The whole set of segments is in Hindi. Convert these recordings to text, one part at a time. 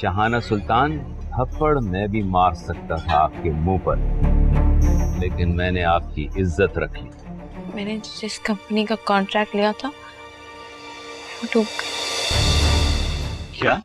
शाहाना सुल्तान, थप्पड़ मैं भी मार सकता था आपके मुंह पर, लेकिन मैंने आपकी इज्जत रखी। मैंने जिस कंपनी का कॉन्ट्रैक्ट लिया था वो डूब गई। क्या?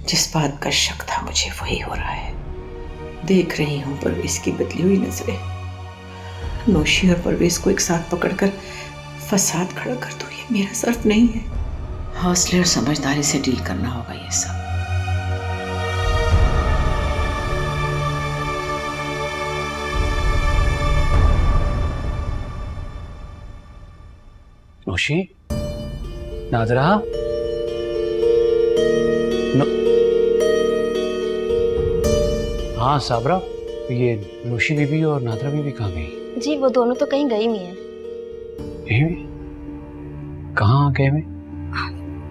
जिस बात का शक था मुझे वही हो रहा है। देख रही हूं परवेज की बदली हुई नजरें। नौशी और परवेज को एक साथ पकड़कर फसाद खड़ा कर दो, ये मेरा सर्फ नहीं है। हौसले और समझदारी से डील करना होगा ये सब। नौशी, नाजरा, हाँ साबरा, ये नौशी बीबी और नादरा बीबी कहाँ गई? जी वो दोनों तो कहीं गई हुई हैं। गई हुई? कहाँ गए हुए?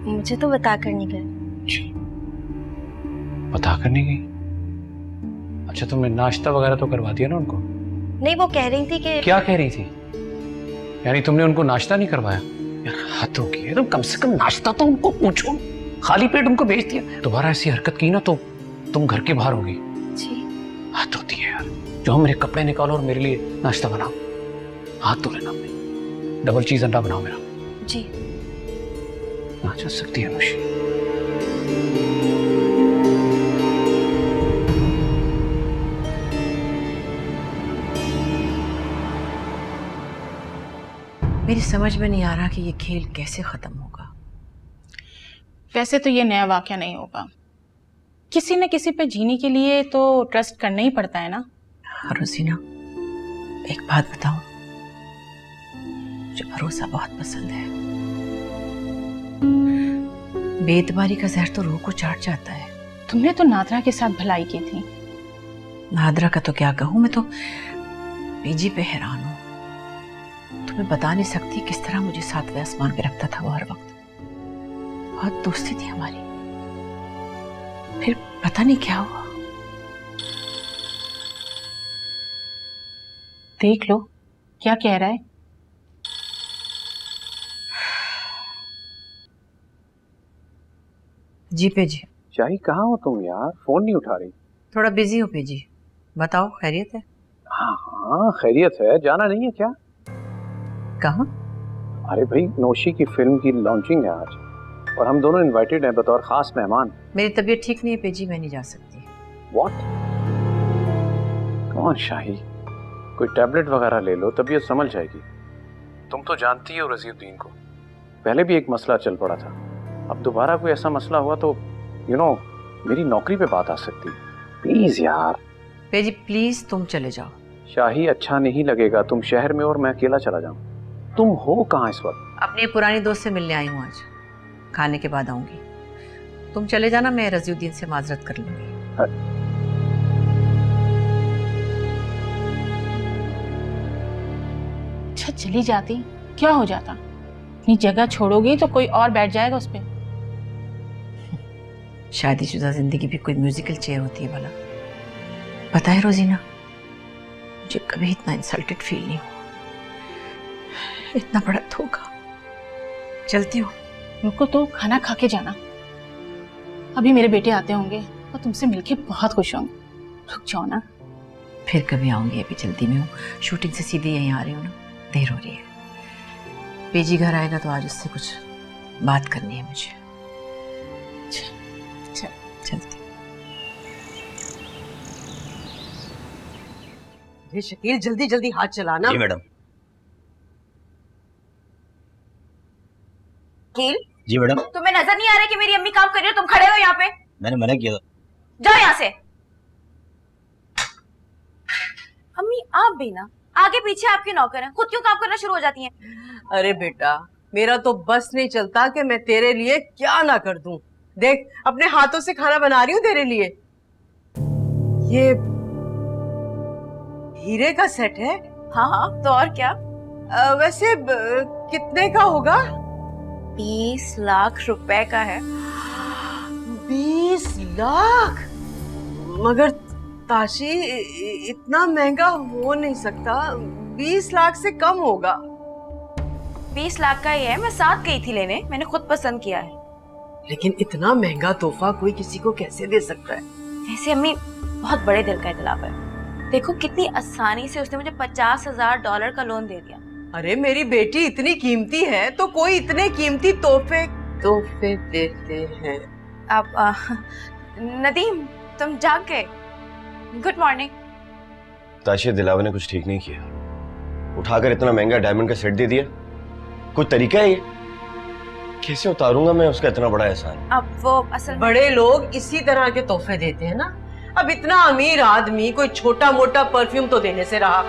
मुझे तो बता कर नहीं गए। पता करने गई? अच्छा, तुमने नाश्ता वगैरह तो करवा दिया ना उनको? नहीं, वो कह रही थी कि... क्या कह रही थी? यानी तुमने उनको नाश्ता नहीं करवाया? यार हद हो गई है, तुम कम से कम नाश्ता तो उनको पूछो। खाली पेट उनको भेज दिया। दोबारा ऐसी हरकत की ना तो तुम घर के बाहर होगी। जी। हद होती है यार। जो मेरे कपड़े निकालो और मेरे लिए नाश्ता बनाओ। हाथ धो लेना अपने। डबल चीज अंडा बनाओ मेरा। जी। आ जा सकती है नौशी। मेरी समझ में नहीं आ रहा कि ये खेल कैसे खत्म होगा। वैसे तो ये नया वाकया नहीं होगा। किसी न किसी पे जीने के लिए तो ट्रस्ट करना ही पड़ता है ना। रोजीना, एक बात बताओ, मुझे भरोसा बहुत पसंद है। बेतबारी का जहर तो रूह को चाट जाता है। तुमने तो नादरा के साथ भलाई की थी। नादरा का तो क्या कहूं, मैं तो पीजी पे हैरान हूं। तुम्हें बता नहीं सकती किस तरह मुझे सातवें आसमान पे रखता था वो हर वक्त। बहुत दोस्ती थी हमारी, फिर पता नहीं क्या हुआ। देख लो क्या कह रहा है। जी पेजी। शाही कहाँ हो तुम यार? फोन नहीं उठा रही। थोड़ा बिजी हो पेजी। बताओ, खैरियत है? हाँ हाँ खैरियत है। जाना नहीं है क्या? कहाँ? अरे भाई, नौशी की फिल्म की लॉन्चिंग है आज और हम दोनों इनवाइटेड हैं बतौर खास मेहमान। मेरी तबीयत ठीक नहीं है पेजी, मैं नहीं जा सकती। व्हाट? कौन शाही, कोई टैबलेट वगैरह ले लो, तबीयत संभल जाएगी। तुम तो जानती हो रजीउद्दीन को, पहले भी एक मसला चल पड़ा था। अब दोबारा कोई ऐसा मसला हुआ तो मेरी नौकरी पे बात आ सकती है। प्लीज यार। पेजी प्लीज तुम चले जाओ। शाही अच्छा नहीं लगेगा तुम शहर में और मैं अकेला चला जाऊं। तुम हो कहाँ इस वक्त? अपनी पुरानी दोस्त से मिलने आई हूँ आज, खाने के बाद आऊंगी। तुम चले जाना, मैं रजीउद्दीन से माजरत कर लूंगी। अच्छा चली जाती क्या हो जाता? अपनी जगह छोड़ोगी तो कोई और बैठ जाएगा उस पे। शादीशुदा जिंदगी भी कोई म्यूजिकल चेयर होती है भला? पता है रोजीना, मुझे कभी इतना इंसल्टेड फील नहीं हुआ। इतना बड़ा धोखा। चलती हूँ। रुको तो, खाना खा के जाना। अभी मेरे बेटे आते होंगे और तुमसे मिलके बहुत खुश होंगे। रुक जाओ ना। फिर कभी आऊंगी, अभी जल्दी में हूँ। शूटिंग से सीधे यहीं आ रही हूँ ना, देर हो रही है। पेजी घर आएगा तो आज उससे कुछ बात करनी है मुझे। चलती। शकील जल्दी जल्दी हाथ चलाना। जी मैडम। शकील। जी मैडम। तुम्हें नजर नहीं आ रहा कि मेरी अम्मी काम कर रही है, तुम खड़े हो यहाँ पे? मैंने मना किया था। जाओ यहाँ से। आप भी ना आगे पीछे आपके नौकर हैं, खुद क्यों काम करना शुरू हो जाती हैं? अरे बेटा, मेरा तो बस नहीं चलता कि मैं तेरे लिए क्या ना कर दूं। देख, अपने हाथों से खाना बना रही हूँ तेरे लिए। ये हीरे का सेट है। हाँ हाँ, तो और क्या? वैसे कितने का होगा? 20 लाख रुपए का है। 20 लाख? मगर ताशी, इतना महंगा हो नहीं सकता। 20 लाख से कम होगा। 20 लाख का ही है, मैं साथ गई थी लेने, मैंने खुद पसंद किया है। लेकिन इतना महंगा तोहफा कोई किसी को कैसे दे सकता है? वैसे अम्मी बहुत बड़े दिल का इतलाफ है। देखो कितनी आसानी से उसने मुझे $50,000 का लोन दे दिया। अरे मेरी बेटी इतनी कीमती है तो कोई इतने कीमती तोहफे देते हैं। अब नदीम, तुम जाग गए? Good morning. ताशिया, दिलावर ने कुछ ठीक नहीं किया। उठाकर इतना महंगा डायमंड का सेट दे दिया। कुछ तरीका है ये? कैसे उतारूंगा मैं उसका इतना बड़ा एहसान? अब वो असल में बड़े लोग इसी तरह के तोहफे देते हैं ना। अब इतना अमीर आदमी कोई छोटा मोटा परफ्यूम तो देने से रहा।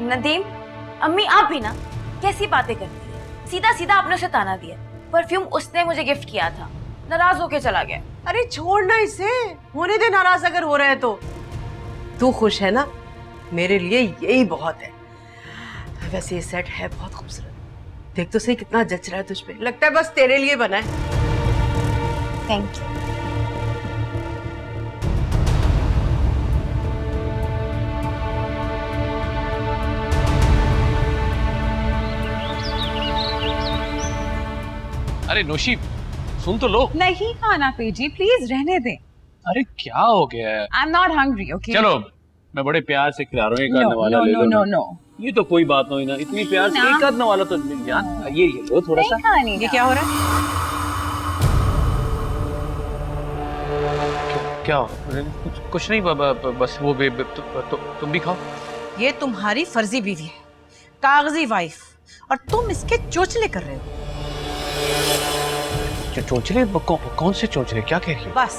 नदीम, अम्मी आप भी ना कैसी बातें करती है? सीधा सीधा आपने उसे ताना दिया। परफ्यूम उसने मुझे गिफ्ट किया था, नाराज होके चला गया। अरे छोड़ना इसे, होने दे नाराज अगर हो रहे हैं तो। तू खुश है ना? मेरे लिए यही बहुत है। वैसे ये सेट है बहुत खूबसूरत। देख तो सही कितना जच रहा है तुझ पे। लगता है बस तेरे लिए बना है। Thank you. अरे नोशी, सुन तो लो। नहीं खाना पेजी, प्लीज रहने दे। अरे क्या हो गया है? I am not hungry, okay? चलो, मैं बड़े प्यार से खिला रहा हूँ। एक आध नवाला ले लो। नो। ये तो कोई बात नहीं ना, इतनी प्यार से एक आध नवाला तो मिल जान। ये लो थोड़ा सा। ये क्या हो रहा है? क्या कुछ नहीं, बस वो तुम भी खाओ। ये तुम्हारी फर्जी बीवी है, कागजी वाइफ, और तुम इसके चोचले कर रहे हो। चोंचले? कौन से चोंचले? क्या कह रही हो? बस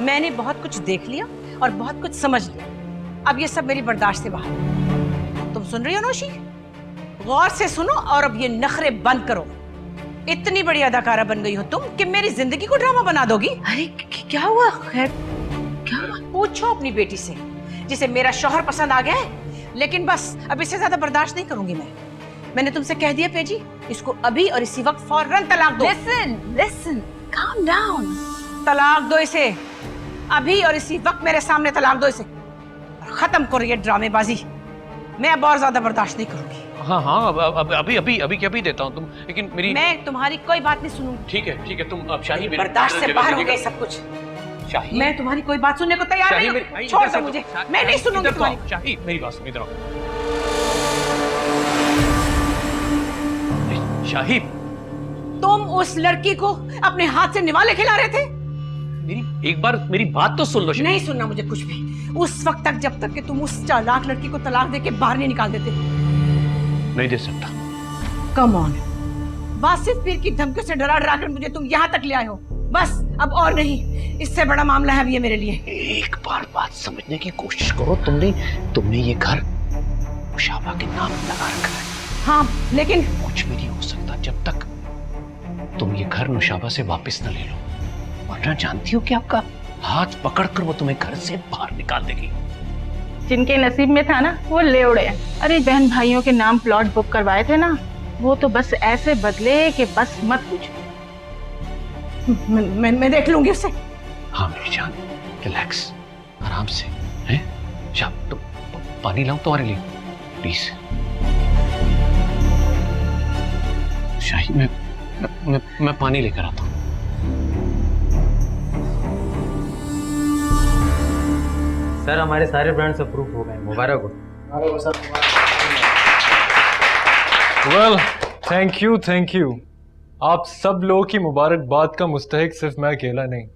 मैंने बहुत कुछ देख लिया और बहुत कुछ समझ लिया। अब ये सब मेरी बर्दाश्त से बाहर। तुम सुन रही हो नौशी? गौर से सुनो और अब ये नखरे बंद करो। इतनी बड़ी अदाकारा बन गई हो तुम कि मेरी जिंदगी को ड्रामा बना दोगी। अरे क्या हुआ? खैर क्या हुआ? पूछो अपनी बेटी से, जिसे मेरा शौहर पसंद आ गया है। लेकिन बस अब इससे ज्यादा बर्दाश्त नहीं करूंगी मैंने तुमसे कह दिया पेजी, इसको अभी और इसी वक्त फौरन तलाक दो। Listen, calm down। तलाक दो इसे, अभी और इसी वक्त मेरे सामने तलाक दो इसे, और खत्म करो ये ड्रामेबाजी। मैं अब और ज्यादा बर्दाश्त नहीं करूंगी। हाँ, अभी देता हूँ तुम, लेकिन मेरी। मैं तुम्हारी कोई बात नहीं सुनूंगी। ठीक है, तुम अब शाही बर्दाश्त से बाहर हो गए सब कुछ। शाही, मैं तुम्हारी कोई बात सुनने को तैयार नहीं हूँ। छोड़ दो मुझे, मैं नहीं सुनूंगी तुम्हारी। शाही, मेरी बात सुन, इधर आओ। शाही, तुम उस लड़की को अपने हाथ से निवाले खिला रहे थे। एक बार मेरी बात तो सुन लो। नहीं सुनना मुझे कुछ भी, उस वक्त तक जब तक कि तुम उस चालाक लड़की को तलाक देके बाहर नहीं निकाल देते। नहीं दे सकता। कम ऑन, वासिफ पीर की धमकियों से डरा डरा कर मुझे तुम यहाँ तक ले आए हो। बस अब और नहीं, इससे बड़ा मामला है अब ये मेरे लिए। एक बार बात समझने की कोशिश करो। तुमने ये घर शाबा के नाम लगा रखा है। हाँ, लेकिन कुछ भी नहीं हो सकता जब तक तुम ये घर नुशाबा से वापस न ले लो, वरना जानती हो कि आपका हाथ पकड़कर वो तुम्हें घर से बाहर निकाल देगी। जिनके नसीब में था ना वो ले उड़े। अरे बहन भाइयों के नाम प्लॉट बुक करवाए थे ना, वो तो बस ऐसे बदले कि बस मत पूछो। मैं देख लूंगी उसे। हाँ मेरी जान, रिलैक्स, आराम से। हैं? शाब, तुम पानी लाऊं तुम्हारे लिए प्लीज? शाही, मैं पानी लेकर आता हूँ। सर हमारे सारे ब्रांड्स अप्रूव हो गए, मुबारक हो। Well, thank you. आप सब लोगों की मुबारकबाद का मुस्तहिक सिर्फ मैं अकेला नहीं,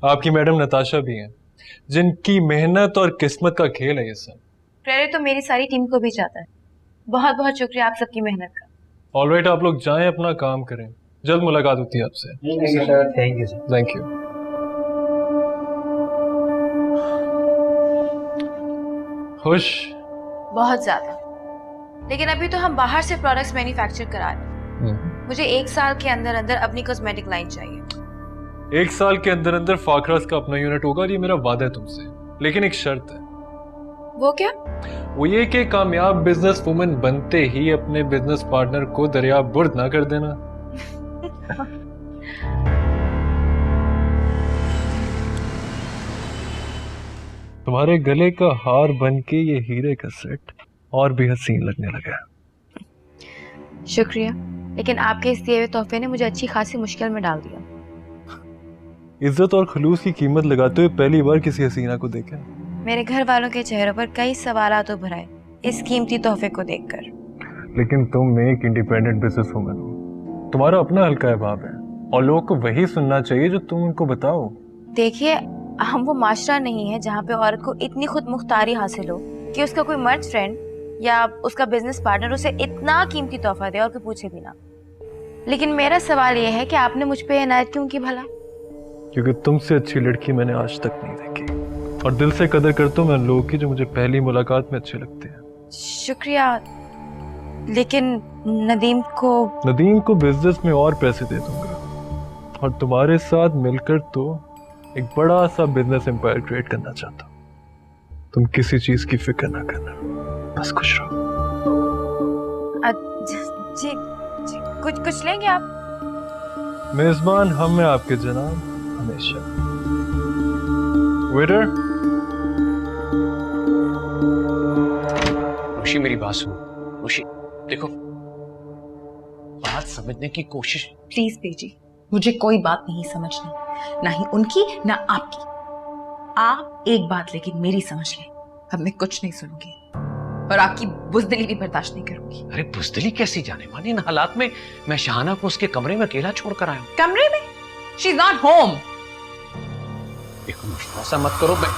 आपकी मैडम नताशा भी हैं, जिनकी मेहनत और किस्मत का खेल है ये सब। क्रेडिट तो मेरी सारी टीम को भी जाता है। बहुत बहुत शुक्रिया आप सबकी मेहनत का। ऑलराइट, आप लोग जाएं, अपना काम करें। जल्द मुलाकात होती है आपसे। Thank you sir. Thank you. खुश? बहुत ज्यादा। लेकिन अभी तो हम बाहर से प्रोडक्ट्स मैन्युफैक्चर करा रहे हैं। मुझे 1 साल के अंदर अंदर अपनी कॉस्मेटिक लाइन चाहिए। 1 साल के अंदर अंदर फाकरास का अपना यूनिट होगा और ये मेरा वादा है तुमसे, लेकिन एक शर्त है। वो क्या? वो ये कि कामयाब बिजनेस वुमन बनते ही अपने बिजनेस पार्टनर को दरिया बुर्द ना कर देना। तुम्हारे गले का हार बन के ये हीरे का सेट और भी हसीन लगने लगा। शुक्रिया, लेकिन आपके इस दिए हुए तोहफे ने मुझे अच्छी खासी मुश्किल में डाल दिया। इज्जत और खलूस की कीमत लगाते हुए पहली बार किसी हसीना को देखा। मेरे घर वालों के चेहरों पर कई सवालात उभर आए इस कीमती तोहफे को देखकर। लेकिन तुम एक इंडिपेंडेंट बिजनेस वुमन हो, तुम्हारा अपना हल्का अहबाब है और लोगों को वही सुनना चाहिए जो तुम उनको बताओ। देखिए, हम वो माशरा नहीं है जहाँ पे औरत को इतनी खुद मुख्तारी हासिल हो कि उसका कोई मर्द फ्रेंड या उसका बिजनेस पार्टनर उसे इतना कीमती तोहफा दे और कोई पूछे भी ना। लेकिन मेरा सवाल ये है कि आपने मुझ पे इनायत क्यों की भला? क्योंकि तुमसे अच्छी लड़की मैंने आज तक नहीं देखी और दिल से कदर करता हूँ मैं लोगों की जो मुझे पहली मुलाकात में अच्छे लगते हैं। शुक्रिया, लेकिन नदीम को बिजनेस में और पैसे दे दूंगा और तुम्हारे साथ मिलकर तो एक बड़ा सा बिजनेस एम्पायर क्रिएट करना चाहता हूँ। तुम किसी चीज की फिक्र ना करना, बस खुश रहो। जी, कुछ लेंगे आप? मेजबान हम हैं आपके जनाब, हमेशा। वेटर। ऋषि मेरी बात सुनो। ऋषि देखो, बात समझने की कोशिश। प्लीज बेजी, मुझे कोई बात नहीं समझनी, ना ही उनकी ना आपकी। आप एक बात लेकिन मेरी समझ लें, अब मैं कुछ नहीं सुनूंगी और आपकी बुज़दिली भी बर्दाश्त नहीं करूंगी। अरे बुज़दिली कैसी जाने मानी, इन हालात में मैं शाहाना को उसके कमरे में अकेला छोड़कर आया हूँ। कमरे में? She is not home. देखो ऐसा मत करो। मैं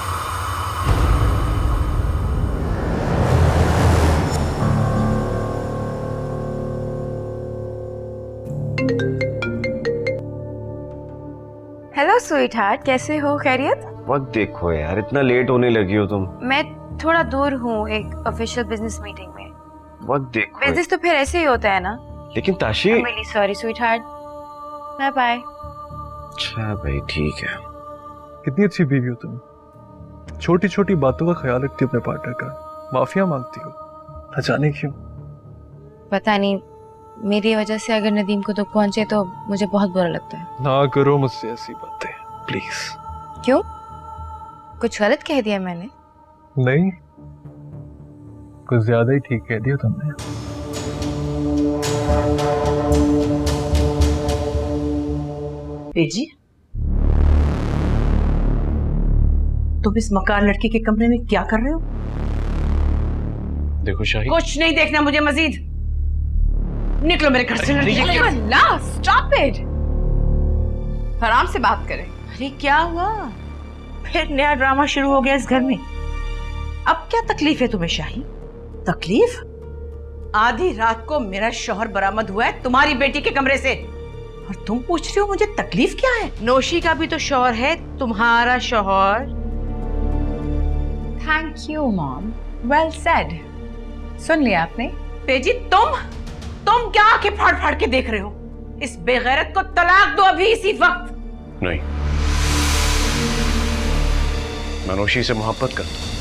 हेलो स्वीट हार्ट, कैसे हो? खैरियत? वक्त देखो यार, इतना लेट होने लगी हो तुम। मैं थोड़ा दूर हूँ एक ऑफिशियल बिजनेस मीटिंग में। वक्त देखो। बिजनेस तो फिर ऐसे ही होता है ना। लेकिन Tashi. Really sorry sweet heart, bye bye. अच्छा भाई ठीक है। कितनी अच्छी बीवी हो तुम, छोटी छोटी बातों का ख्याल रखती हो अपने पार्टनर का, माफिया मांगती हो, न जाने क्यों। पता नहीं, मेरी वजह से अगर नदीम को दुख पहुंचे तो मुझे बहुत बुरा लगता है। ना करो मुझसे ऐसी बातें प्लीज। क्यों? कुछ गलत कह दिया मैंने? नहीं, कुछ ज्यादा ही ठीक कह दिया तुमने। बेजी, तुम इस मकान लड़की के कमरे में क्या कर रहे हो? देखो शाही, कुछ नहीं देखना मुझे मजीद। निकलो मेरे घर से। अल्लाह, स्टॉप इट। आराम से बात करें। अरे क्या हुआ? फिर नया ड्रामा शुरू हो गया इस घर में। अब क्या तकलीफ है तुम्हें शाही? तकलीफ? आधी रात को मेरा शौहर बरामद हुआ है तुम्हारी बेटी के कमरे से और तुम पूछ रही हो मुझे तकलीफ क्या है? नौशी का भी तो शौहर है, तुम्हारा शौहर। Thank you mom, well said. सुन लिया आपने? बेजी, तुम क्या आंखें फाड़ फाड़ के देख रहे हो? इस बेगैरत को तलाक दो अभी इसी वक्त। नहीं, मैं नौशी से मोहब्बत करता हूं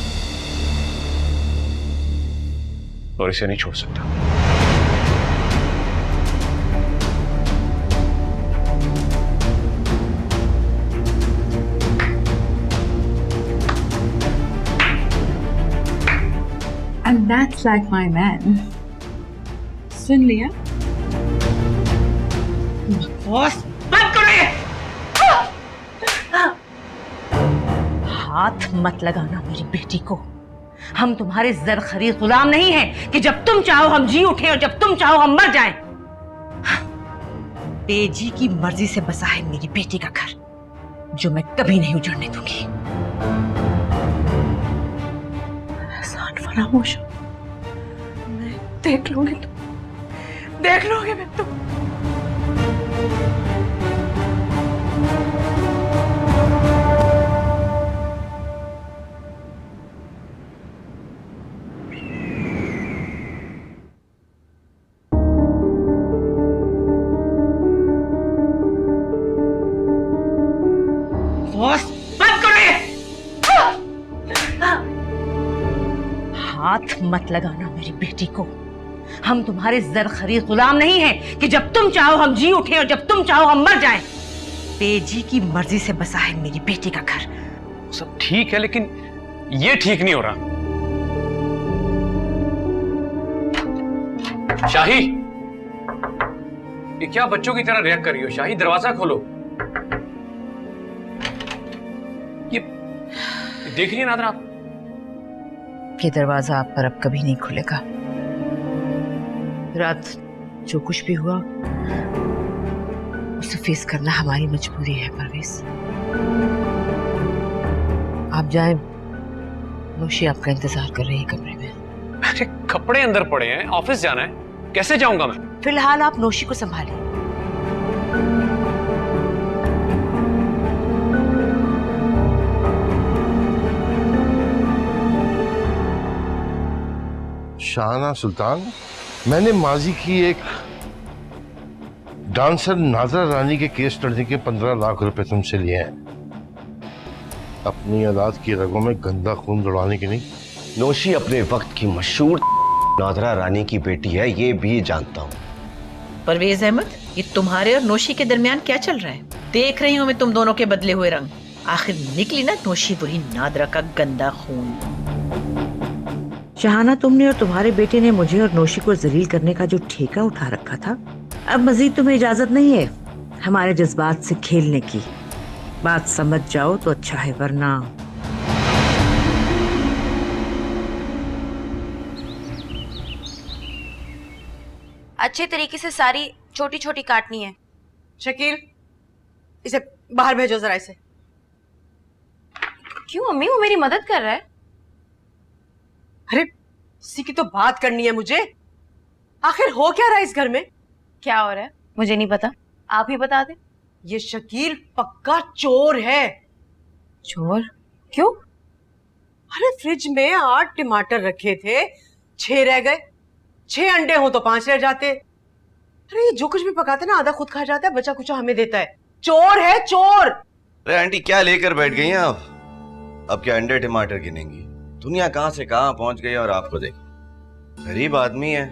और इसे नहीं छोड़ सकता। And that's like my man. सुन लिया? बस बंद करो ये। हाथ मत लगाना मेरी बेटी को। हम तुम्हारे ज़र-ख़री गुलाम नहीं हैं कि जब तुम चाहो हम जी उठें और जब तुम चाहो हम मर जाएं। बेजी की मर्जी से बसा है मेरी बेटी का घर, जो मैं कभी नहीं उजड़ने दूंगी। एहसान फरामोश हो, मैं देख लूंगी तुम, देख लोगे मैं तुम। मत लगाना मेरी बेटी को। हम तुम्हारे जरखरी गुलाम नहीं हैं कि जब तुम चाहो हम जी उठे और जब तुम चाहो हम मर जाएं। बेजी की मर्जी से बसा है मेरी बेटी का घर। सब ठीक है लेकिन ये ठीक नहीं हो रहा। शाही, ये क्या बच्चों की तरह रिएक्ट कर रही हो? शाही, दरवाजा खोलो। ये देख रही है नादरा आप? ये दरवाजा आप पर अब कभी नहीं खुलेगा। रात जो कुछ भी हुआ उसे फेस करना हमारी मजबूरी है परवेज। आप जाएं, नौशी आपका इंतजार कर रही है कमरे में। अरे कपड़े अंदर पड़े हैं, ऑफिस जाना है, कैसे जाऊंगा मैं? फिलहाल आप नौशी को संभालिए। शाहना सुल्तान, मैंने माजी की एक डांसर नाजरा रानी के केस लड़ने के 15 लाख रुपए तुमसे लिए हैं। अपनी औलाद की रगों में गंदा खून दौड़ाने की नहीं। नौशी अपने वक्त की मशहूर नादरा रानी की बेटी है, ये भी जानता हूँ। परवेज अहमद, ये तुम्हारे और नौशी के दरमियान क्या चल रहा है? देख रही हूँ मैं तुम दोनों के बदले हुए रंग। आखिर निकली ना नौशी वही नादरा का गंदा खून। शहाना, तुमने और तुम्हारे बेटे ने मुझे और नौशी को जलील करने का जो ठेका उठा रखा था, अब मजीद तुम्हें इजाजत नहीं है हमारे जज्बात से खेलने की। बात समझ जाओ तो अच्छा है, वरना अच्छे तरीके से सारी छोटी छोटी काटनी है। शकील, इसे बाहर भेजो जरा इसे। क्यों अम्मी, वो मेरी मदद कर रहा है। अरे इसी की तो बात करनी है मुझे। आखिर हो क्या रहा है इस घर में? क्या हो रहा है मुझे नहीं पता, आप ही बता दे। ये शकील पक्का चोर है। चोर? क्यों? अरे फ्रिज में 8 टमाटर रखे थे, 6 रह गए। 6 अंडे हो तो 5 रह जाते। अरे ये जो कुछ भी पकाते ना आधा खुद खा जाता है, बचा कुचा हमें देता है। चोर है चोर। अरे आंटी क्या लेकर बैठ गई हैं आप? अब क्या अंडे टमाटर गिनेंगी? दुनिया कहां से कहां पहुंच गई और आपको देखो, गरीब आदमी है,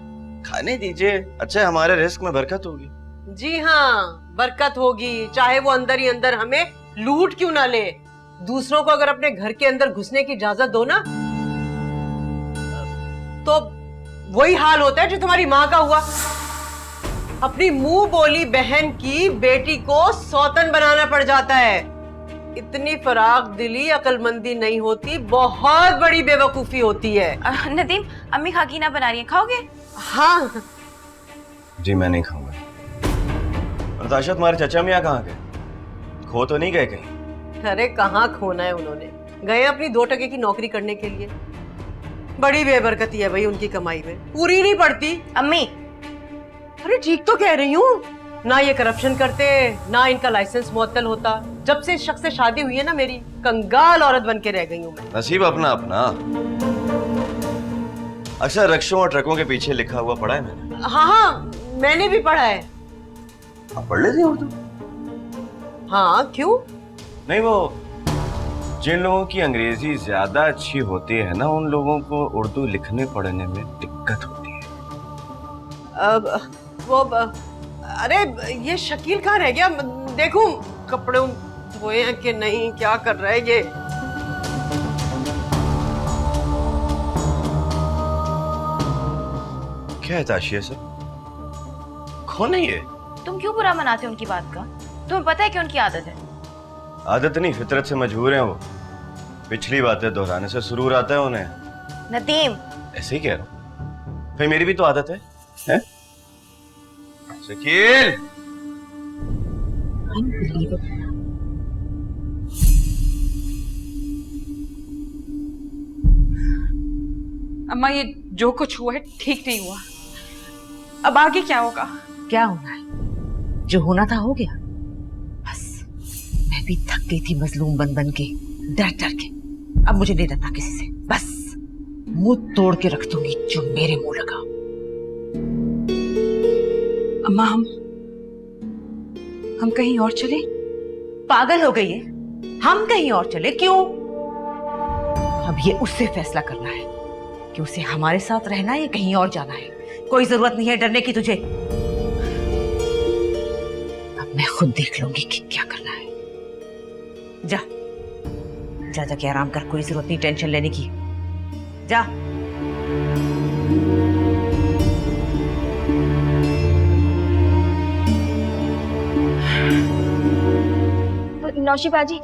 खाने दीजिए। अच्छा हमारे रिस्क में बरकत होगी। जी हाँ, बरकत होगी, चाहे वो अंदर ही अंदर हमें लूट क्यों ना ले। दूसरों को अगर अपने घर के अंदर घुसने की इजाजत दो ना, तो वही हाल होता है जो तुम्हारी माँ का हुआ। अपनी मुंह बोली बहन की बेटी को सौतन बनाना पड़ जाता है। इतनी फराग दिली अकलमंदी नहीं होती, बहुत बड़ी बेवकूफी होती है। नदीम, अम्मी खाकीना बना रही है, खाओगे? हाँ जी मैं नहीं खाऊंगा। नताशा, तुम्हारे चाचा मियाँ कहाँ गए? खो तो नहीं गए कहीं? अरे कहाँ खोना है उन्होंने, गए अपनी 2 टके की नौकरी करने के लिए। बड़ी बेबरकती है भाई उनकी कमाई में, पूरी नहीं पड़ती। अम्मी, अरे ठीक तो कह रही हूँ, ना ये करप्शन करते, ना इनका लाइसेंस मुअत्तल होता। जब से इस शख्स से शादी हुई है ना मेरी, कंगाल औरत बन के रह गई हूँ मैं। नसीब अपना अपना। अक्सर रिक्शों और ट्रकों के पीछे लिखा हुआ पढ़ा है मैंने। हाँ हाँ, मैंने भी पढ़ा है। आप पढ़ लेती हो तो? हाँ क्यों? नहीं, वो जिन लोगों की अंग्रेजी ज्यादा अच्छी होती है ना, उन लोगों को उर्दू लिखने पढ़ने में दिक्कत होती है। अरे ये शकील कहाँ रह गया? देखूं कपड़े धोए हैं कि नहीं, क्या कर रहा है ये? क्या है ताशिया सर? कौन है ये? तुम क्यों बुरा मनाते हो उनकी बात का? तुम्हें पता है कि उनकी आदत है। आदत नहीं, फितरत से मजबूर हैं वो। पिछली बातें दोहराने से सुरूर आता है उन्हें। नदीम, ऐसे ही कह रहा हूँ, भाई मेरी भी तो आदत है? शकील, अम्मा, ये जो कुछ हुआ है ठीक नहीं हुआ। अब आगे क्या होगा? क्या होना है? जो होना था हो गया। बस मैं भी थक गई थी मजलूम बन बन के, डर डर के। अब मुझे नहीं डरना किसी से। बस मुंह तोड़ के रख दूंगी जो मेरे मुंह लगा। अम्मा, हम कहीं और चले? पागल हो गई है? हम कहीं और चले? क्यों? अब ये उससे फैसला करना है। कि उसे हमारे साथ रहना है या कहीं और जाना है। कोई जरूरत नहीं है डरने की तुझे। अब मैं खुद देख लूंगी कि क्या करना है। जा जा जाके आराम कर, कोई जरूरत नहीं टेंशन लेने की। जा। नौशी बाजी,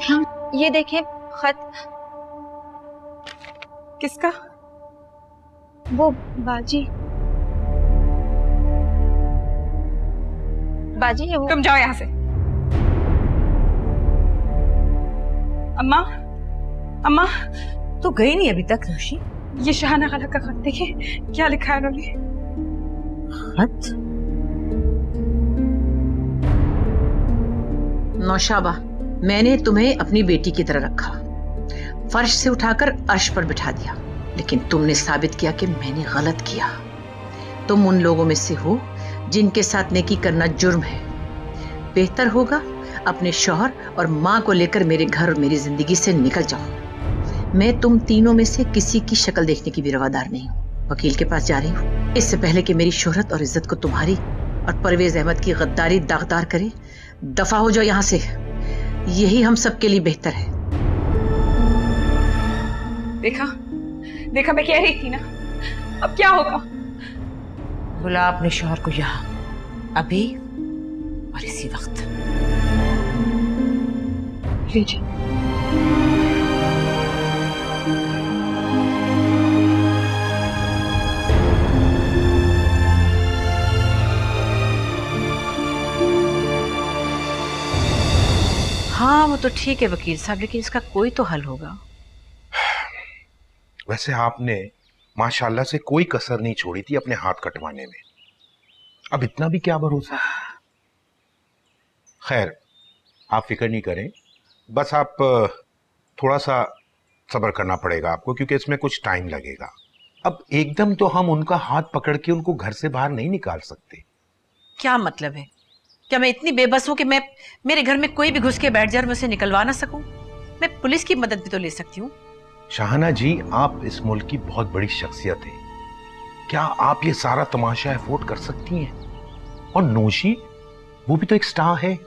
ये देखिए खत। किसका? वो बाजी बाजी ये वो। तुम जाओ यहाँ से। अम्मा, अम्मा। तू गई नहीं अभी तक नौशी? ये शहाना खाला का खत देखिए, क्या लिखा है उन्होंने। खत? नौशाबा, मैंने तुम्हें अपनी बेटी की तरह रखा, फर्श से उठाकर अर्श पर बिठा दिया, लेकिन तुमने साबित किया कि मैंने गलत किया। तुम उन लोगों में से हो जिनके साथ नेकी करना जुर्म है। बेहतर होगा अपने शौहर और माँ को लेकर मेरे घर और मेरी जिंदगी से निकल जाओ। मैं तुम तीनों में से किसी की शक्ल देखने की भी रवादार नहीं हूँ। वकील के पास जा रही हूँ, इससे पहले कि मेरी शोहरत और इज्जत को तुम्हारी और परवेज अहमद की गद्दारी दागदार करे। दफा हो जाओ यहाँ से, यही हम सबके लिए बेहतर है। देखा देखा, मैं कह रही थी ना, अब क्या होगा। बुला अपने शौहर को यहाँ, अभी और इसी वक्त। लीजिए। हाँ वो तो ठीक है वकील साहब, लेकिन इसका कोई तो हल होगा। वैसे आपने माशाल्लाह से कोई कसर नहीं छोड़ी थी अपने हाथ कटवाने में, अब इतना भी क्या भरोसा। खैर आप फिक्र नहीं करें, बस आप थोड़ा सा सब्र करना पड़ेगा आपको, क्योंकि इसमें कुछ टाइम लगेगा। अब एकदम तो हम उनका हाथ पकड़ के उनको घर से बाहर नहीं निकाल सकते। क्या मतलब है? क्या मैं इतनी बेबस हूं कि मैं मेरे घर में कोई भी घुस के बैठ जाए और मैं उसे निकलवा ना सकूं? मैं पुलिस की मदद भी तो ले सकती हूँ। शाहाना जी, आप इस मुल्क की बहुत बड़ी शख्सियत है, क्या आप ये सारा तमाशा अफोर्ड कर सकती हैं? और नौशी, वो भी तो एक स्टार है।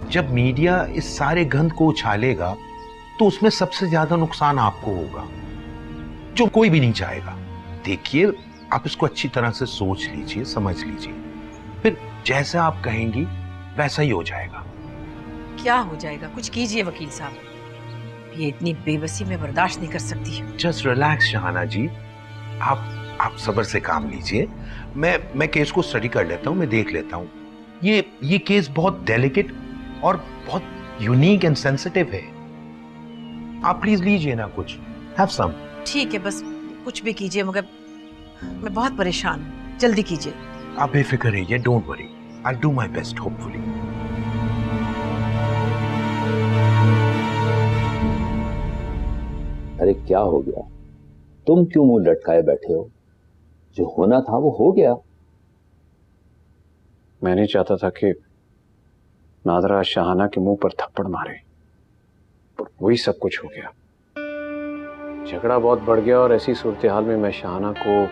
जब मीडिया इस सारे गंद को उछालेगा तो उसमें सबसे ज्यादा नुकसान आपको होगा, जो कोई भी नहीं चाहेगा। देखिए, आप इसको अच्छी तरह से सोच लीजिए, समझ लीजिए, फिर जैसा आप कहेंगी वैसा ही हो जाएगा। क्या हो जाएगा? कुछ कीजिए वकील साहब, ये इतनी बेबसी में बर्दाश्त नहीं कर सकती। जस्ट रिलैक्स शहाना जी, आप सब्र से काम लीजिए। मैं केस को स्टडी कर लेता हूँ, मैं देख लेता हूँ। ये केस बहुत डेलिकेट और बहुत यूनिक एंड सेंसिटिव है। आप प्लीज लीजिए ना कुछ, हैव सम। ठीक है, बस कुछ भी कीजिए, मगर मैं बहुत परेशान हूँ, जल्दी कीजिए। आप बेफिक्र रहिए, don't worry, I do my best hopefully. अरे क्या हो गया? तुम क्यों मुंह लटकाए बैठे हो? जो होना था वो हो गया। मैं नहीं चाहता था कि नादरा शहाना के मुंह पर थप्पड़ मारे, पर वही सब कुछ हो गया। झगड़ा बहुत बढ़ गया और ऐसी सूरत हाल में मैं शहाना को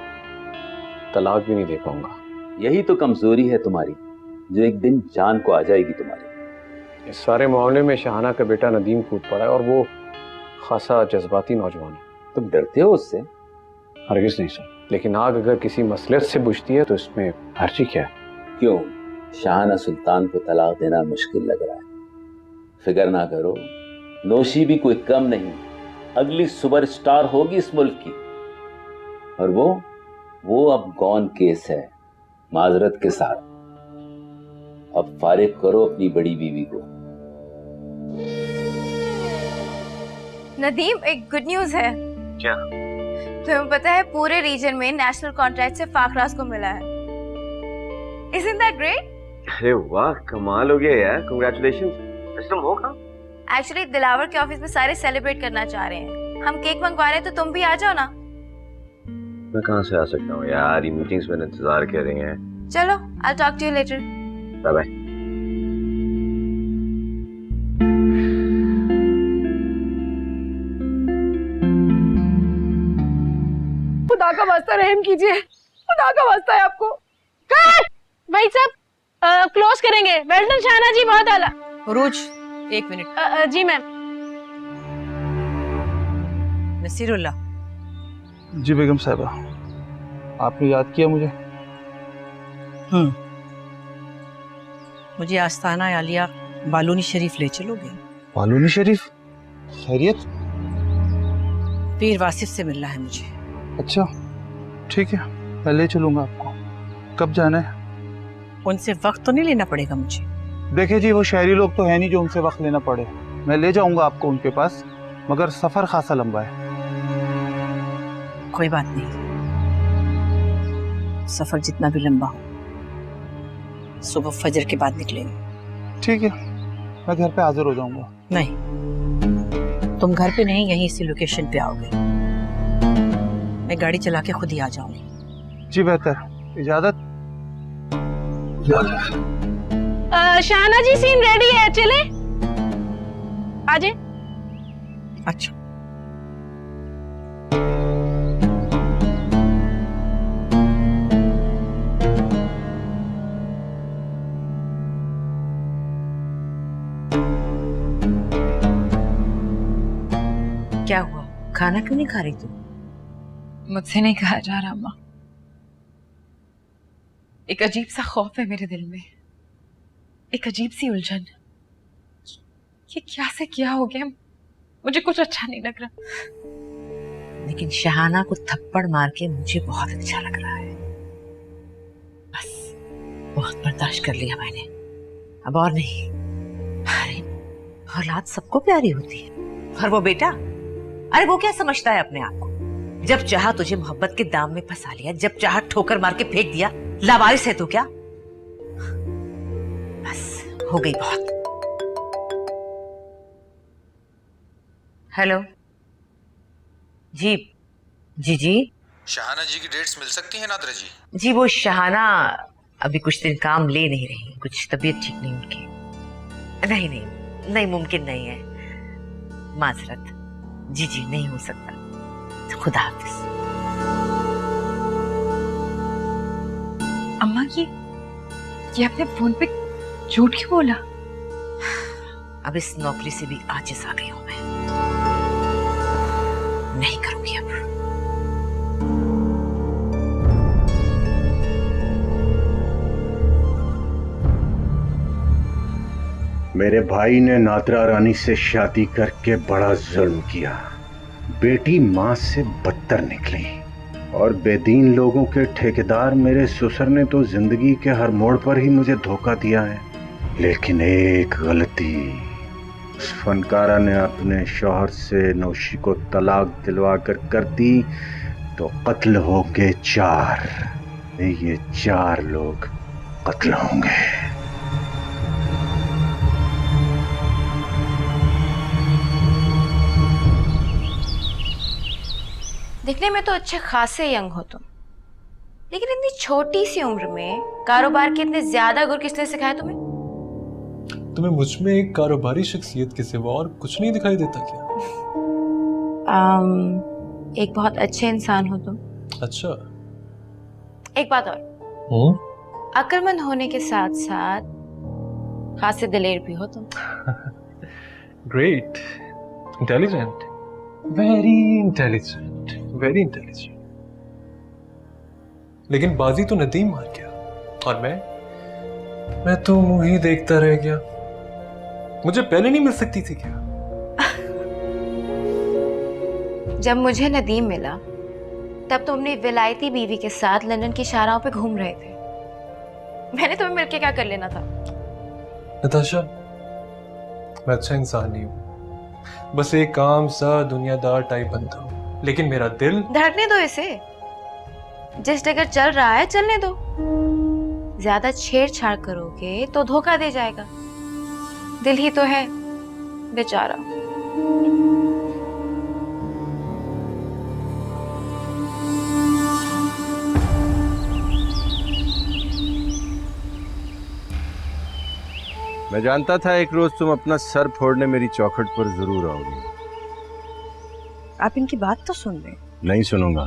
तलाक भी नहीं दे पाऊंगा। यही तो कमजोरी है तुम्हारी, जो एक दिन जान को आ जाएगी तुम्हारी। इस सारे मामले में शहाना का बेटा नदीम कूद पड़ा है और वो खासा जज्बाती नौजवान है। तुम डरते हो उससे? हरगिज नहीं सर, लेकिन आग अगर किसी मसलहत से बुझती है तो इसमें हर्जी क्या है? क्यों? शाहाना सुल्तान को तलाक देना मुश्किल लग रहा है? फिक्र ना करो, नौशी भी कोई कम नहीं, अगली सुपरस्टार होगी इस मुल्क की। और वो अब गॉन केस है, माजरत के साथ। अब फारिग करो अपनी बड़ी बीवी को। नदीम, एक गुड न्यूज है। क्या? तुम्हें पता है पूरे रीजन में नेशनल कॉन्ट्रैक्ट से फाखराज को मिला है। Isn't that great? अरे वाह, कमाल हो गया यार, कांग्रेचुलेशंस। तुम हो कहाँ? एक्चुअली दिलावर के ऑफिस में सारे सेलिब्रेट करना चाह रहे हैं। हम केक मंगवा रहे हैं, तो तुम भी आ जाओ ना। मैं कहाँ से आ सकता हूँ यार, ये मीटिंग्स में इंतजार कर रही हैं। चलो, I'll talk to you later. Bye bye. खुदा का वास्ता रहम कीजिए, खुदा का वास्ता है आपको। भाई साहब क्लोज करेंगे। वेल्डन शाहना जी, बहुत आला। उरूज, 1 मिनट। जी मैम। नसीरुल्लाह। जी बेगम साहिबा, आपने याद किया मुझे? मुझे आस्ताना आलिया बालूनी शरीफ ले चलोगे? बालूनी शरीफ? खैरियत? पीर वासिफ से मिलना है मुझे। अच्छा ठीक है, मैं ले चलूंगा आपको। कब जाना है? उनसे वक्त तो नहीं लेना पड़ेगा मुझे? देखिए जी, वो शहरी लोग तो है नहीं जो उनसे वक्त लेना पड़े। मैं ले जाऊंगा आपको उनके पास, मगर सफर खासा लंबा है। कोई बात नहीं, सफर जितना भी लंबा हो सुबह फजर के बाद निकलेंगे। ठीक है, मैं घर पे हाजिर हो जाऊंगा। नहीं, तुम घर पे नहीं, यहीं इसी लोकेशन पे आओगे। मैं गाड़ी चला के खुद ही आ जाऊंगी। जी बेहतर, इजाजत। शाहना जी, सीन रेडी है, चले? आजे। अच्छा। क्या हुआ, खाना क्यों नहीं खा रही तुम? मुझसे नहीं कहा जा रहा अम्मा। एक अजीब सा खौफ है मेरे दिल में, एक अजीब सी उलझन। ये क्या से क्या हो गया, मुझे कुछ अच्छा नहीं लग रहा। लेकिन शहाना को थप्पड़ मार के मुझे बहुत अच्छा लग रहा है। बस बहुत बर्दाश्त कर लिया मैंने, अब और नहीं। अरे औलाद सबको प्यारी होती है, और वो बेटा, अरे वो क्या समझता है अपने आप को? जब चाहा तुझे मोहब्बत के दाम में फंसा लिया, जब चाहा ठोकर मार के फेंक दिया। लावारिस है तो क्या? बस हो गई बहुत। हेलो जी, जी जी। शहाना जी की डेट्स मिल सकती हैं नादरा जी? जी वो शहाना अभी कुछ दिन काम ले नहीं रही, कुछ तबीयत ठीक नहीं उनकी। नहीं नहीं नहीं, मुमकिन नहीं है, माजरत। जी जी नहीं हो सकता। तो खुदा हाफिज। अम्मा ये अपने फोन पे झूठ क्यों बोला? अब इस नौकरी से भी आजिज आ गई हूं मैं, नहीं करूंगी अब। मेरे भाई ने नादरा रानी से शादी करके बड़ा जुल्म किया। बेटी मां से बदतर निकली, और बेदीन लोगों के ठेकेदार मेरे ससुर ने तो जिंदगी के हर मोड़ पर ही मुझे धोखा दिया है। लेकिन एक गलती, उस फनकारा ने अपने शौहर से नौशी को तलाक दिलवा कर दी तो कत्ल होंगे 4। ये 4 लोग कत्ल होंगे। दिखने में तो अच्छे खासे यंग हो तुम, लेकिन इतनी छोटी सी उम्र में कारोबार के इतने ज्यादा गुर किसने सिखाया तुम्हें? तुम्हें मुझ में एक कारोबारी शख्सियत के सिवा और कुछ नहीं दिखाई देता क्या? एक बहुत अच्छे इंसान हो तुम। अच्छा, एक बात और, अक्लमंद होने के साथ साथ खासे दिलेर भी हो तुम। Great, intelligent, very intelligent, very intelligent. लेकिन बाजी तो नदीम मार गया, और मैं तो मुंह ही देखता रह गया। मुझे पहले नहीं मिल सकती थी क्या? जब मुझे नदीम मिला तब तुम अपनी विलायती बीवी के साथ लंदन की शाहराहों पे घूम रहे थे। मैंने तुम्हें मिलके क्या कर लेना था? नताशा, मैं अच्छा इंसान नहीं हूं, बस एक काम सा दुनियादार टाइप बनता हूं, लेकिन मेरा दिल। धड़कने दो इसे, जिस डगर चल रहा है चलने दो। ज्यादा छेड़छाड़ करोगे तो धोखा दे जाएगा। दिल ही तो है बेचारा। मैं जानता था एक रोज तुम अपना सर फोड़ने मेरी चौखट पर जरूर आओगी। आप इनकी बात तो सुन ले। नहीं सुनूंगा।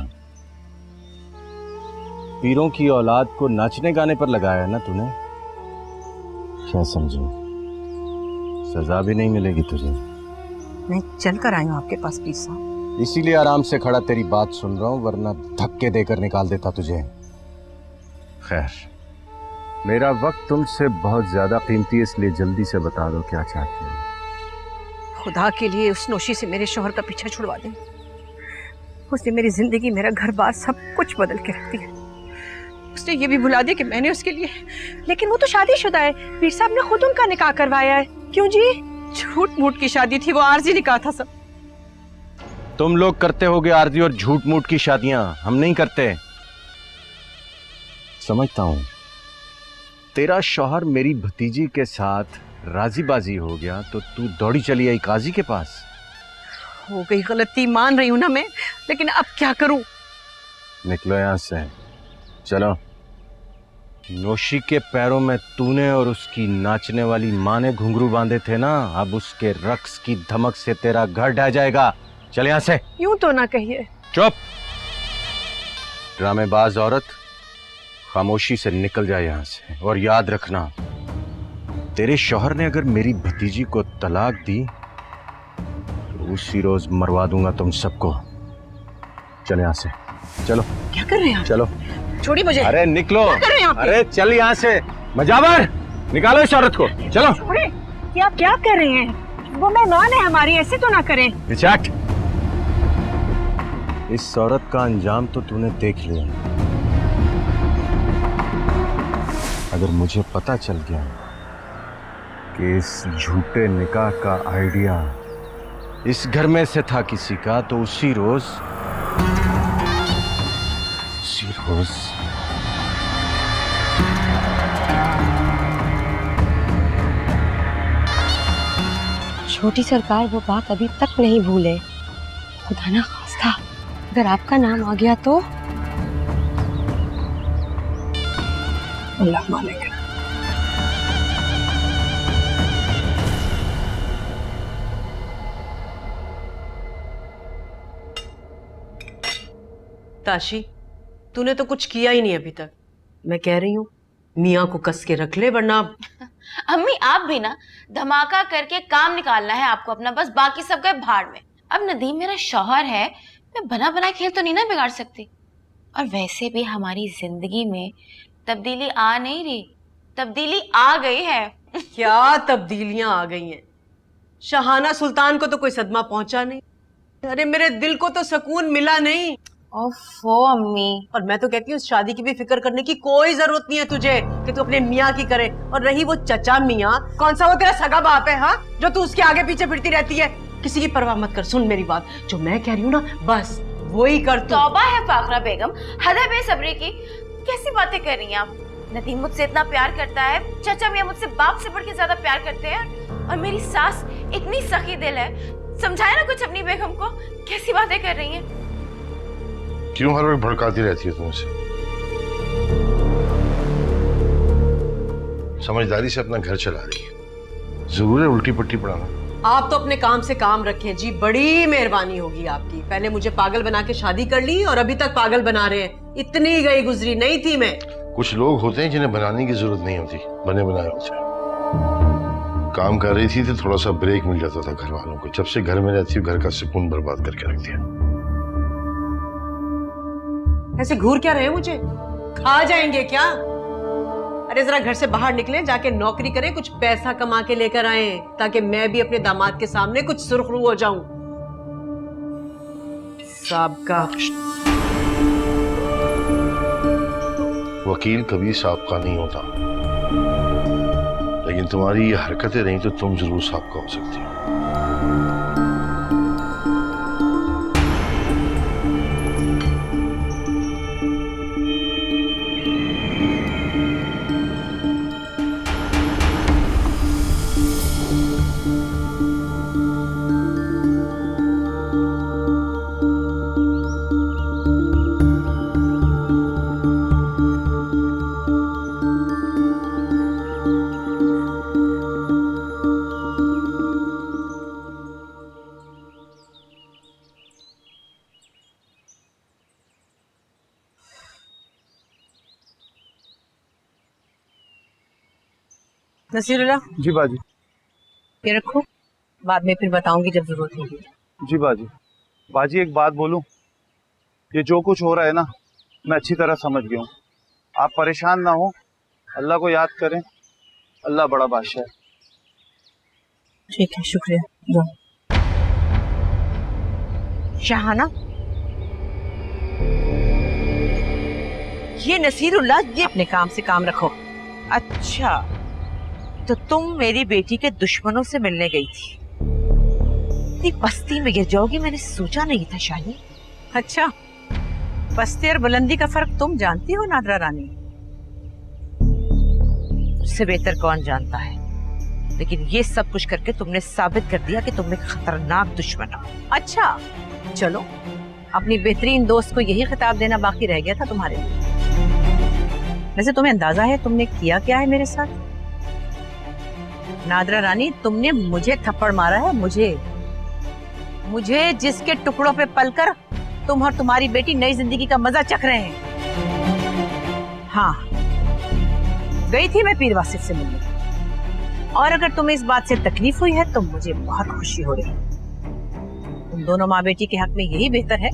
पीरों की औलाद को नाचने गाने पर लगाया ना तूने? क्या समझू, सजा भी नहीं मिलेगी तुझे। मैं चल कर आई हूँ आपके पास पीर साहब। इसीलिए आराम से खड़ा तेरी बात सुन रहा हूँ, वरना धक्के देकर निकाल देता तुझे। खैर, मेरा वक्त तुमसे बहुत ज्यादा कीमती है, इसलिए जल्दी से बता दो क्या चाहती हो। खुदा के लिए उस नौशी से मेरे शोहर का पीछा छुड़वा दें। उसने मेरी जिंदगी, मेरा घर बार सब कुछ बदल के रख दिया। उसने ये भी भुला दिया कि मैंने उसके लिए, लेकिन वो तो शादीशुदा है। पीर साहब ने खुद उनका निकाह करवाया है। क्यों जी? झूठ मूठ की शादी थी, वो आरजी निकाह था सब। तुम लोग करते होगे आरजी और झूठ मूठ की शादियां, हम नहीं करते। समझता हूं तेरा शौहर मेरी भतीजी के साथ राजी बाजी हो गया तो तू दौड़ी चली आई काजी के पास। हो गई गलती, मान रही हूं ना मैं, लेकिन अब क्या करूं? निकलो यहां से, चलो। नौशी के पैरों में तूने और उसकी नाचने वाली माँ ने घुंघरू बांधे थे ना, अब उसके रक्स की धमक से तेरा घर ढह जाएगा। चल यहां से। यूं तो ना कहिए। चुप। ड्रामेबाज औरत, खामोशी से निकल जाए यहां से। और याद रखना, तेरे शौहर ने अगर मेरी भतीजी को तलाक दी तो उसी रोज मरवा दूंगा तुम सबको। चल यहां से, चलो। क्या कर रहे हैं आप? चलो, छोड़ी मुझे। अरे निकलो। क्या कर रहे हैं आप? अरे चल यहाँ से। मजाबर, निकालो इस औरत को, चलो। छोड़े। ये आप क्या कर रहे हैं? वो मेहमान है हमारी, ऐसे तो ना करें। रिचैक्ट। इस औरत का अंजाम तो तूने देख लिया। अगर मुझे पता चल गया कि इस झूठे निकाह का आइडिया इस घर में से था किसी का, तो उसी रोज छोटी सरकार वो बात अभी तक नहीं भूले। खुदा ना खास्ता अगर आपका नाम आ गया तो अल्लाह मानेगा। ताशी, तूने तो कुछ किया ही नहीं अभी तक। मैं कह रही हूँ मियाँ को कस के रख ले, वरना। अम्मी आप भी ना धमाका करके काम निकालना है आपको अपना, बस बाकी सब गए भाड़ में। अब नदीम मेरा शौहर है, मैं बना बना खेल तो नहीं ना बिगाड़ सकती। और वैसे भी हमारी जिंदगी में तब्दीली आ नहीं रही, तब्दीली आ गई है। क्या तब्दीलियां आ गई हैं? शाहाना सुल्तान को तो कोई सदमा पहुंचा नहीं। अरे मेरे दिल को तो सुकून मिला नहीं। ओफो अम्मी। और मैं तो कहती हूँ शादी की भी फिक्र करने की कोई जरूरत नहीं है तुझे, कि तू अपने मियाँ की करे। और रही वो चचा मियाँ, कौन सा वो तेरा सगा बाप है हाँ, जो तू उसके आगे पीछे फिरती रहती है? किसी की परवाह मत कर। सुन मेरी बात, जो मैं कह रही हूँ ना बस वही कर तू। तौबा है फाखरा बेगम, हद है बेसब्री की। कैसी बातें कर रही हैं आप? नदीम मुझसे इतना प्यार करता है, चचा मियाँ मुझसे बाप से बढ़ के ज्यादा प्यार करते हैं, और मेरी सास इतनी सखी दिल है। समझाए ना कुछ अपनी बेगम को, कैसी बातें कर रही हैं? क्यों हर वक्त भड़काती रहती है तुमसे? समझदारी से अपना घर चला रही है, जरूर है उल्टी पट्टी पड़ाना। आप तो अपने काम से काम रखें जी, बड़ी मेहरबानी होगी आपकी। पहले मुझे पागल बना के शादी कर ली और अभी तक पागल बना रहे हैं। इतनी गई गुजरी नहीं थी मैं। कुछ लोग होते हैं जिन्हें बनाने की जरूरत नहीं होती, बने बनाए होते हैं। काम कर रही थी तो थोड़ा सा ब्रेक मिल जाता था घर वालों को। जब से घर में रहती हूँ, घर का सुकून बर्बाद करके रख दिया। ऐसे घूर क्या रहे मुझे? खा जाएंगे क्या? अरे जरा घर से बाहर निकले, जाके नौकरी करें, कुछ पैसा कमा के लेकर आए, ताकि मैं भी अपने दामाद के सामने कुछ सुर्खरू हो जाऊं। साबका वकील कभी साबका नहीं होता, लेकिन तुम्हारी ये हरकतें रही तो तुम जरूर साबका हो सकती हो। नसीरुल्लाह जी बाजी। ये रखो, बाद में फिर बताऊंगी जब जरूरत होगी। जी बाजी। बाजी एक बात बोलूं, ये जो कुछ हो रहा है ना, मैं अच्छी तरह समझ गया हूँ। आप परेशान ना हो, अल्लाह को याद करें, अल्लाह बड़ा बादशाह है। ठीक है, शुक्रिया। जाओ। शाहाना, ये नसीरुल्लाह, ये अपने काम से काम रखो। अच्छा, तो तुम मेरी बेटी के दुश्मनों से मिलने गई थी? इतनी पस्ती में गिर जाओगी मैंने सोचा नहीं था शाही। अच्छा, पस्ती और बुलंदी का फर्क तुम जानती हो नादरा रानी? उससे बेहतर कौन जानता है, लेकिन ये सब कुछ करके तुमने साबित कर दिया कि तुम एक खतरनाक दुश्मन हो। अच्छा, चलो, अपनी बेहतरीन दोस्त को यही खिताब देना बाकी रह गया था तुम्हारे लिए। वैसे तुम्हें अंदाजा है तुमने किया क्या है मेरे साथ? नादरा रानी, तुमने मुझे थप्पड़ मारा है, मुझे जिसके टुकड़ों पे पलकर तुम और तुम्हारी बेटी नई जिंदगी का मजा चख रहे हैं। हाँ, गई थी मैं पीर वासिफ से मिलने, और अगर तुम्हें इस बात से तकलीफ हुई है तो मुझे बहुत खुशी हो रही है। तुम दोनों माँ बेटी के हक में यही बेहतर है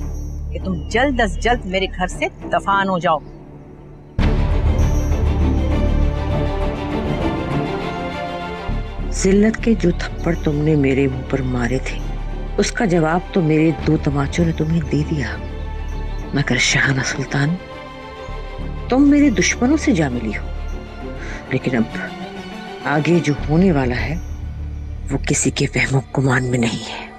कि तुम जल्द अज जल्द मेरे घर से दफान हो जाओ। जिल्लत के जो थप्पड़ तुमने मेरे मुंह पर मारे थे, उसका जवाब तो मेरे 2 तमाचों ने तुम्हें दे दिया। मगर शाहाना सुल्तान, तुम मेरे दुश्मनों से जा मिली हो, लेकिन अब आगे जो होने वाला है वो किसी के वहमो गुमान में नहीं है।